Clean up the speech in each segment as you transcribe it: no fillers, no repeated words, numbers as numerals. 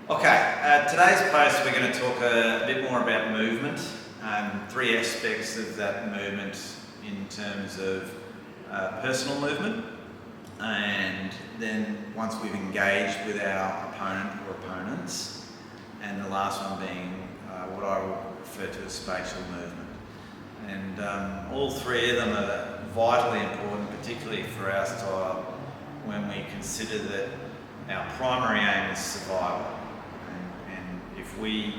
Okay, today's post we're going to talk a bit more about movement, three aspects of that movement in terms of personal movement, and then once we've engaged with our opponent or opponents, and the last one being what I will refer to as spatial movement. And all three of them are vitally important, particularly for our style, when we consider that our primary aim is survival. And if we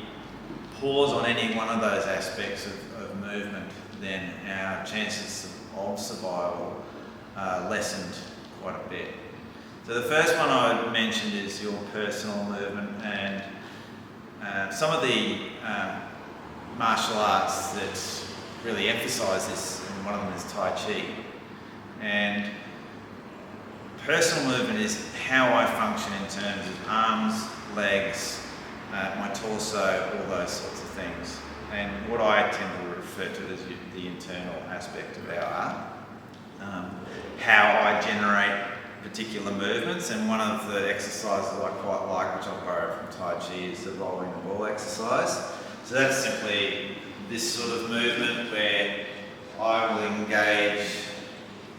pause on any one of those aspects of movement, then our chances of survival are lessened quite a bit. So the first one I would mention is your personal movement, and some of the martial arts that really emphasise this, and one of them is Tai Chi. And personal movement is how I function in terms of arms, legs, my torso, all those sorts of things. And what I tend to refer to as the internal aspect of our art. How I generate particular movements, and one of the exercises I quite like, which I'll borrow from Tai Chi, is the rolling the ball exercise. So that's simply this sort of movement where I will engage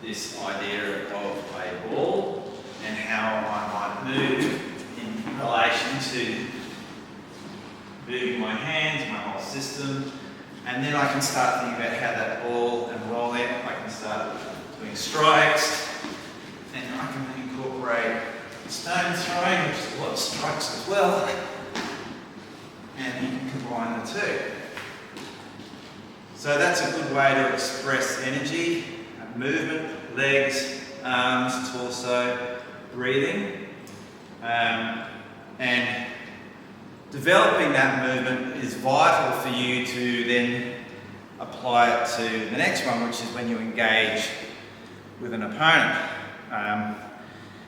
this idea of a ball and how I might move in relation to moving my hands, my whole system, and then I can start thinking about how that ball and roll it. I can start doing strikes, and I can incorporate stone throwing, which is a lot of strikes as well, and you can combine the two. So that's a good way to express energy, movement, legs, arms, torso, breathing, and developing that movement is vital for you to then apply it to the next one, which is when you engage with an opponent.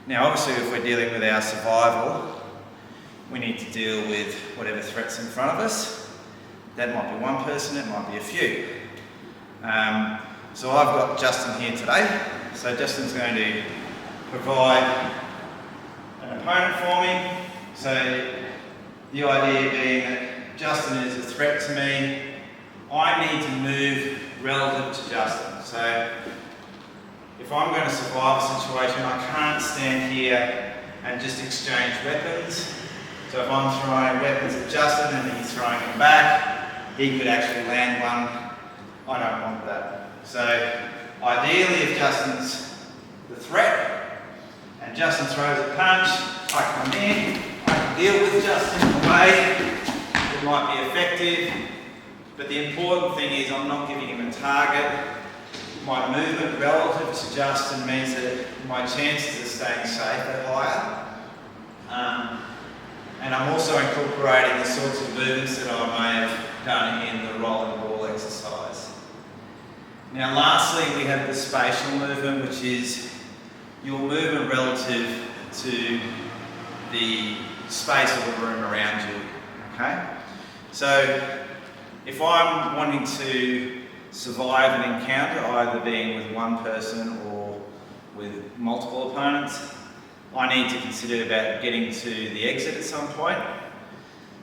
Now obviously if we're dealing with our survival, we need to deal with whatever threat's in front of us. That might be one person, it might be a few. So I've got Justin here today. So Justin's going to provide an opponent for me. So the idea being that Justin is a threat to me. I need to move relative to Justin. So if I'm going to survive a situation, I can't stand here and just exchange weapons. So if I'm throwing weapons at Justin and he's throwing them back, he could actually land one. I don't want that. So ideally, if Justin's the threat and Justin throws a punch, I come in, I can deal with Justin in a way that might be effective, but the important thing is I'm not giving him a target. My movement relative to Justin means that my chances of staying safe are higher. And I'm also incorporating the sorts of movements that I may have done in the rolling ball exercise. Now lastly, we have the spatial movement, which is your movement relative to the space of the room around you. Okay? So if I'm wanting to survive an encounter, either being with one person or with multiple opponents, I need to consider about getting to the exit at some point.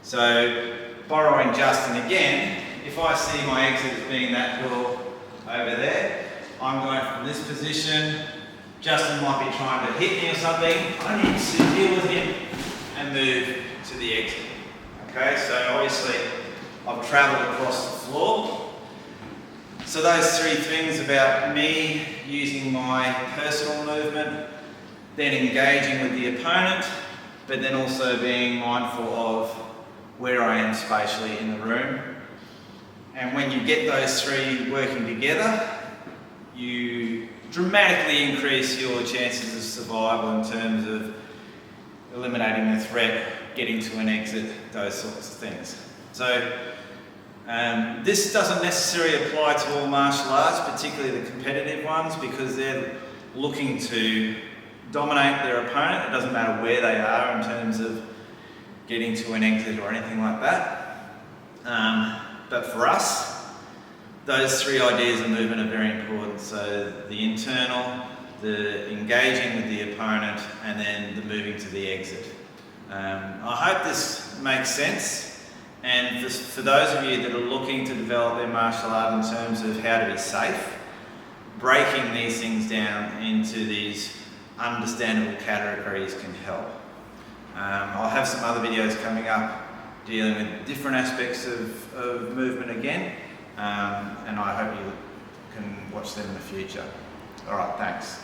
So borrowing Justin again, if I see my exit as being that hill over there, I'm going from this position. Justin might be trying to hit me or something. I need to deal with him and move to the exit. Okay, so obviously I've travelled across the floor. So those three things about me using my personal movement, then engaging with the opponent, but then also being mindful of where I am spatially in the room. And when you get those three working together, you dramatically increase your chances of survival in terms of eliminating the threat, getting to an exit, those sorts of things. So this doesn't necessarily apply to all martial arts, particularly the competitive ones, because they're looking to dominate their opponent. It doesn't matter where they are in terms of getting to an exit or anything like that. But for us, those three ideas of movement are very important. So the internal, the engaging with the opponent, and then the moving to the exit. I hope this makes sense. And for those of you that are looking to develop their martial art in terms of how to be safe, breaking these things down into these understandable categories can help. I'll have some other videos coming up dealing with different aspects of movement again, and I hope you can watch them in the future. Alright, thanks.